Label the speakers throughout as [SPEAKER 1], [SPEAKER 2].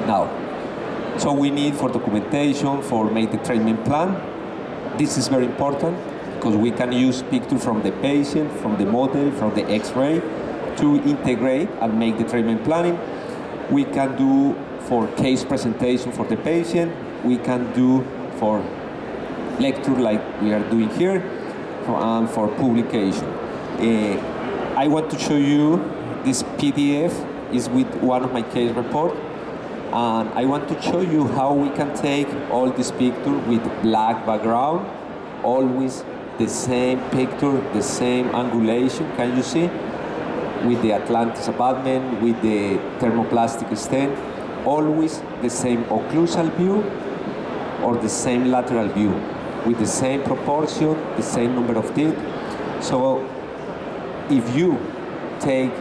[SPEAKER 1] Now, so we need for documentation, for make the treatment plan. This is very important because we can use pictures from the patient, from the model, from the X-ray to integrate and make the treatment planning. We can do for case presentation for the patient. We can do for lecture like we are doing here, and for publication. I want to show you this PDF is with one of my case reports, and I want to show you how we can take all this picture with black background, always the same picture, the same angulation, can you see? With the Atlantis abutment, with the thermoplastic stent, always the same occlusal view or the same lateral view, with the same proportion, the same number of teeth. So if you take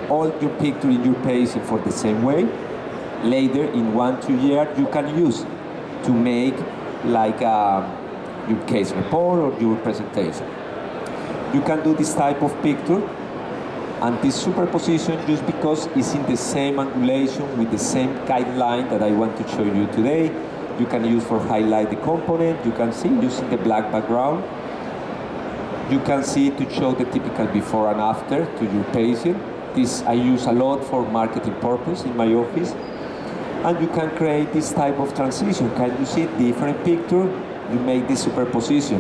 [SPEAKER 1] all your picture in your patient for the same way, later in 1-2 years you can use to make like your case report or your presentation. You can do this type of picture and this superposition just because it's in the same angulation with the same guideline that I want to show you today. You can use for highlight the component. You can see using the black background. You can see to show the typical before and after to your patient. This I use a lot for marketing purpose in my office. And you can create this type of transition. Can you see different picture? You make this superposition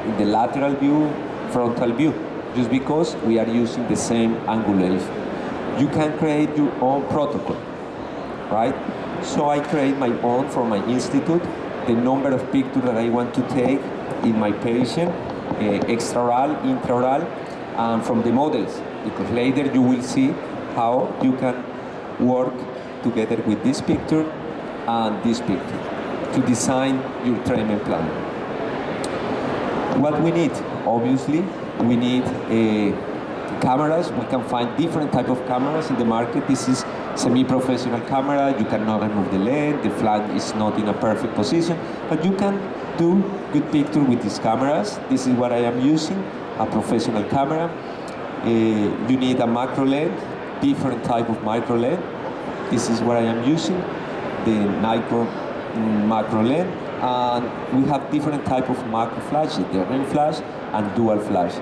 [SPEAKER 1] in the lateral view, frontal view, just because we are using the same angulation. You can create your own protocol, right? So I create my own for my institute, the number of pictures that I want to take in my patient, extraoral, intraoral, and from the models, because later you will see how you can work together with this picture and this picture to design your treatment plan. What we need, obviously, we need cameras. We can find different type of cameras in the market. This is semi-professional camera. You cannot remove the lens. The flank is not in a perfect position, but you can do good picture with these cameras. This is what I am using, a professional camera. You need a macro lens, different type of micro lens. This is what I am using, the macro lens. And we have different type of macro flashes, the ring flash and dual flash.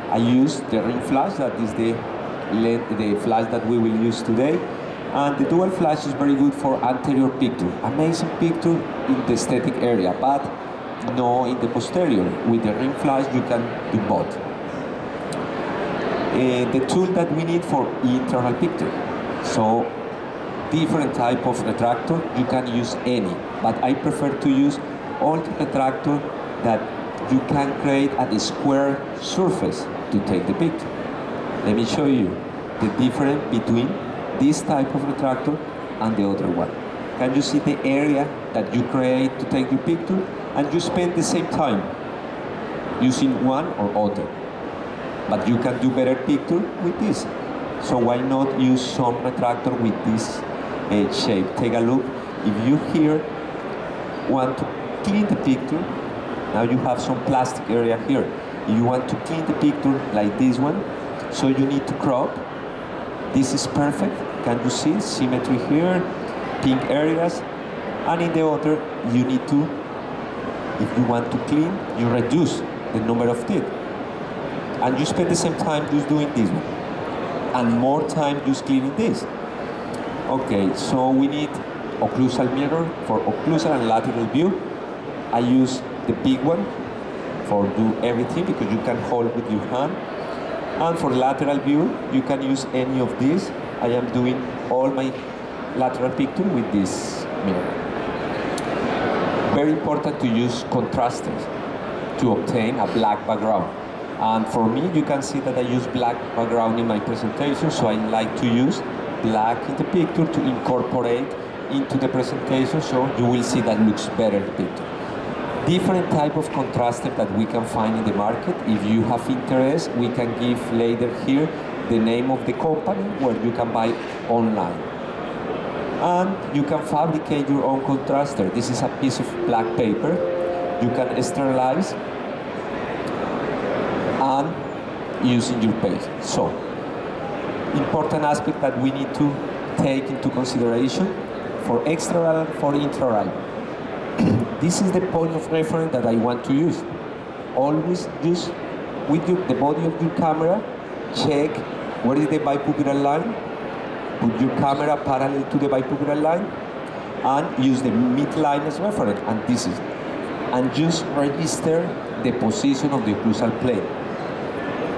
[SPEAKER 1] I use the ring flash, that is the flash that we will use today. And the dual flash is very good for anterior picture, amazing picture in the aesthetic area, but no in the posterior. With the ring flash you can do both. The tool that we need for internal picture. So different type of retractor, you can use any, but I prefer to use all the retractor that you can create at a square surface to take the picture. Let me show you the difference between this type of retractor and the other one. Can you see the area that you create to take your picture? And you spend the same time using one or other. But you can do better picture with this. So why not use some retractor with this shape? Take a look. If you here want to clean the picture, now you have some plastic area here. If you want to clean the picture like this one, so you need to crop. This is perfect. Can you see symmetry here, pink areas, and in the other you need to, if you want to clean, you reduce the number of teeth. And you spend the same time just doing this one, and more time just cleaning this. Okay, so we need occlusal mirror for occlusal and lateral view. I use the big one for do everything because you can hold with your hand. And for lateral view, you can use any of these. I am doing all my lateral picture with this mirror. Very important to use contrasters to obtain a black background. And for me, you can see that I use black background in my presentation, so I like to use black in the picture to incorporate into the presentation, so you will see that looks better the picture. Different type of contraster that we can find in the market. If you have interest, we can give later here the name of the company where you can buy online. And you can fabricate your own contraster. This is a piece of black paper. You can sterilize and use in your patient. So, important aspect that we need to take into consideration. for extraoral and for intraoral. This is the point of reference that I want to use. Always use with the body of your camera, check where is the bipupillary line, put your camera parallel to the bipupillary line, and use the midline as reference, and just register the position of the occlusal plane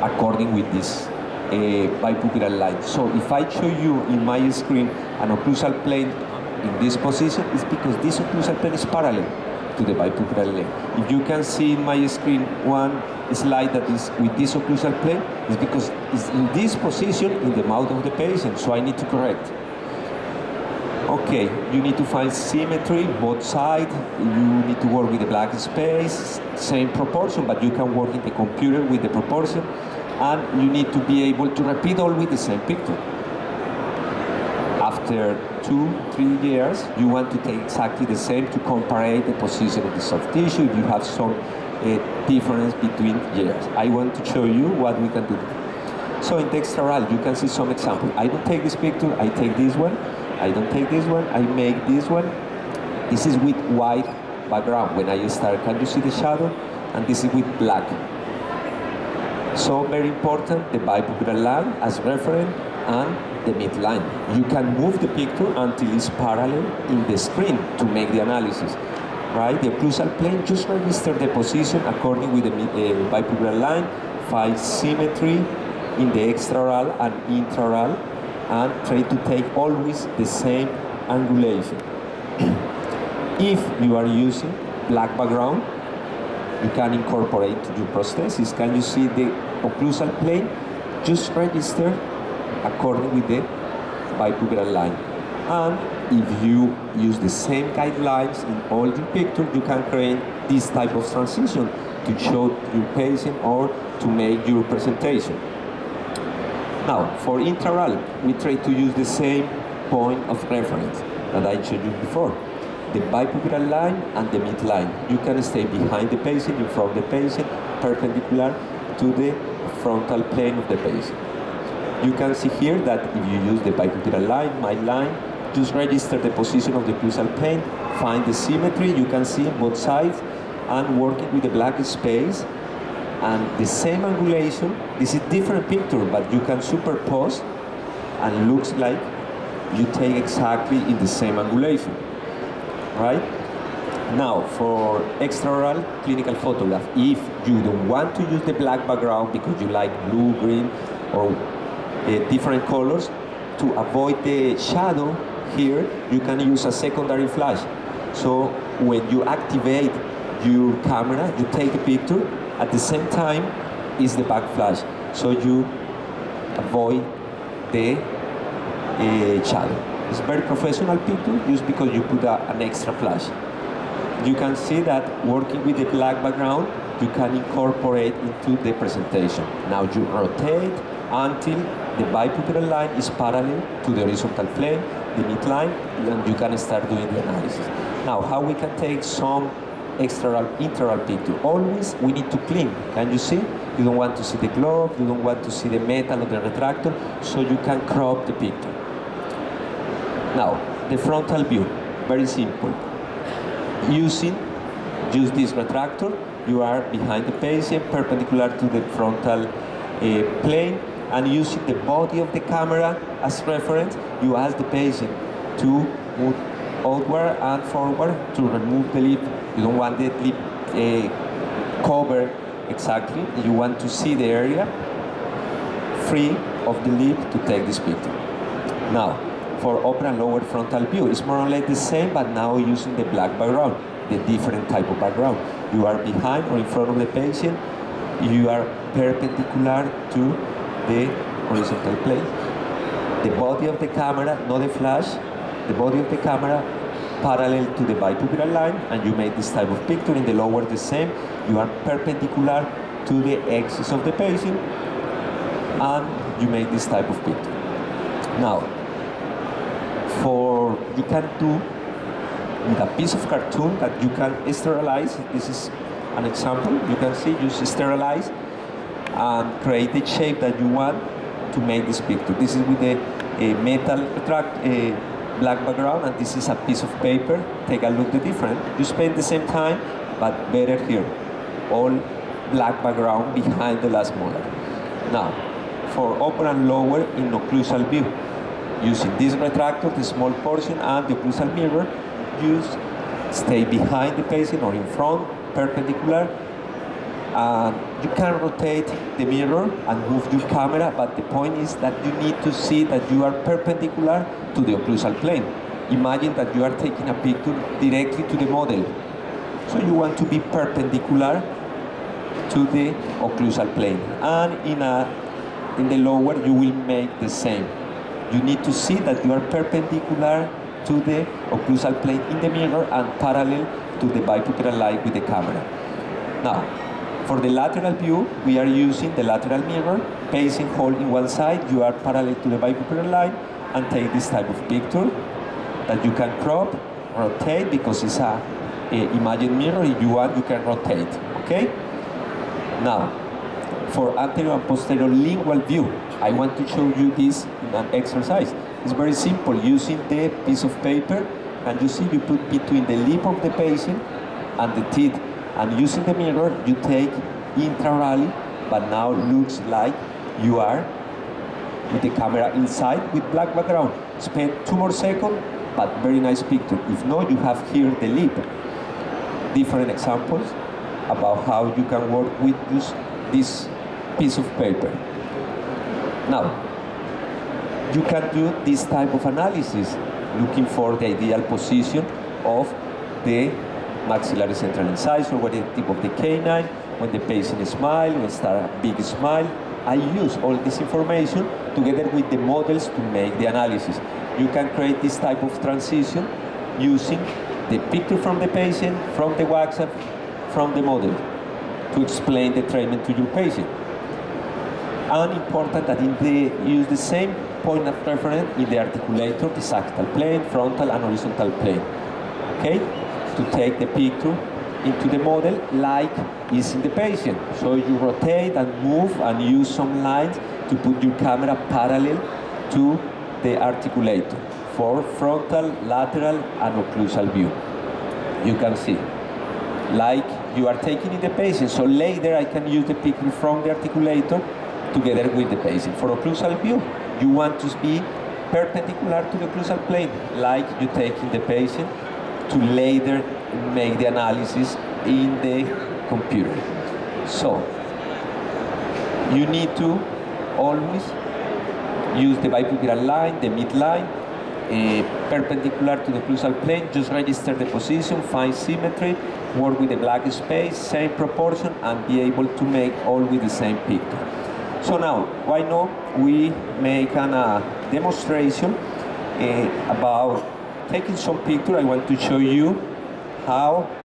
[SPEAKER 1] according with this bipupillary line. So if I show you in my screen an occlusal plane in this position, it's because this occlusal plane is parallel to the bipupillary line. If you can see in my screen one slide that is with this occlusal plane, it's because it's in this position in the mouth of the patient, so I need to correct. Okay, you need to find symmetry, both sides. You need to work with the black space, same proportion, but you can work in the computer with the proportion, and you need to be able to repeat always the same picture. After 2-3 years, you want to take exactly the same to compare the position of the soft tissue if you have some difference between years. I want to show you what we can do. So in the extraoral, you can see some example. I don't take this picture, I take this one. I don't take this one, I make this one. This is with white background. When I start, can you see the shadow? And this is with black. So very important, the bipupillary line as reference and the midline. You can move the picture until it's parallel in the screen to make the analysis. Right? The occlusal plane, just register the position according with the bipupillary line, find symmetry in the extraoral and intraoral, and try to take always the same angulation. If you are using black background, you can incorporate to your prosthesis. Can you see the occlusal plane? Just register according with the bipupillary line. And if you use the same guidelines in all the pictures, you can create this type of transition to show your patient or to make your presentation. Now, for intraoral, we try to use the same point of reference that I showed you before. The bipupillary line and the midline. You can stay behind the patient, in front of the patient, perpendicular to the frontal plane of the patient. You can see here that if you use the bipupillary line, midline, just register the position of the occlusal plane, find the symmetry, you can see both sides, and working with the black space, and the same angulation. This is different picture, but you can superpose, and looks like you take exactly in the same angulation, right? Now, for extraoral clinical photograph, if you don't want to use the black background because you like blue, green, or different colors, to avoid the shadow here, you can use a secondary flash. So when you activate your camera, you take a picture, at the same time is the back flash. So you avoid the shadow. It's a very professional picture just because you put an extra flash. You can see that working with the black background, you can incorporate into the presentation. Now you rotate until the bipupillary line is parallel to the horizontal plane, the midline, and you can start doing the analysis. Now, how we can take some extraoral, intraoral picture? Always we need to clean. Can you see? You don't want to see the glove, you don't want to see the metal of the retractor, so you can crop the picture. Now, the frontal view, very simple. Use this retractor, you are behind the patient, perpendicular to the frontal plane, and using the body of the camera as reference, you ask the patient to move outward and forward to remove the lip. You don't want the lip covered exactly. You want to see the area free of the lip to take this picture. Now, for upper and lower frontal view, it's more or less the same, but now using the black background, the different type of background. You are behind or in front of the patient. You are perpendicular to the horizontal plane. The body of the camera, not the flash, the body of the camera parallel to the bipupillary line, and you make this type of picture. In the lower, the same. You are perpendicular to the axis of the patient, and you make this type of picture. Now, you can do with a piece of cartoon that you can sterilize. This is an example. You can see, just sterilize and create the shape that you want to make this picture. This is with a metal black background, and this is a piece of paper. Take a look at the difference. You spend the same time, but better here. All black background behind the last molar. Now, for upper and lower in occlusal view, using this retractor, the small portion, and the occlusal mirror, you stay behind the patient or in front, perpendicular. You can rotate the mirror and move your camera, but the point is that you need to see that you are perpendicular to the occlusal plane. Imagine that you are taking a picture directly to the model. So you want to be perpendicular to the occlusal plane. And in the lower, you will make the same. You need to see that you are perpendicular to the occlusal plane in the mirror and parallel to the bipupillary line with the camera. Now, for the lateral view, we are using the lateral mirror, patient hold in one side, you are parallel to the bipupillary line, and take this type of picture that you can crop, rotate, because it's a imaging mirror. If you want, you can rotate, okay? Now, for anterior and posterior lingual view, I want to show you this in an exercise. It's very simple, using the piece of paper, and you see you put between the lip of the patient and the teeth, and using the mirror, you take intraorally, but now looks like you are with the camera inside with black background. Spend 2 more seconds, but very nice picture. If not, you have here the lip. Different examples about how you can work with this piece of paper. Now, you can do this type of analysis, looking for the ideal position of the maxillary central incisor, what is the tip of the canine, when the patient smiles, when start a big smile. I use all this information together with the models to make the analysis. You can create this type of transition using the picture from the patient, from the WhatsApp, from the model, to explain the treatment to your patient. And important that use the same point of reference in the articulator, the sagittal plane, frontal and horizontal plane. Okay? To take the picture into the model like is in the patient. So you rotate and move and use some lines to put your camera parallel to the articulator for frontal, lateral, and occlusal view. You can see, like you are taking in the patient. So later I can use the picture from the articulator together with the patient. For occlusal view, you want to be perpendicular to the occlusal plane, like you take in the patient, to later make the analysis in the computer. So, you need to always use the bipupillary line, the midline, perpendicular to the occlusal plane. Just register the position, find symmetry, work with the black space, same proportion, and be able to make all with the same picture. So now, why not we make a demonstration about taking some picture. I want to show you how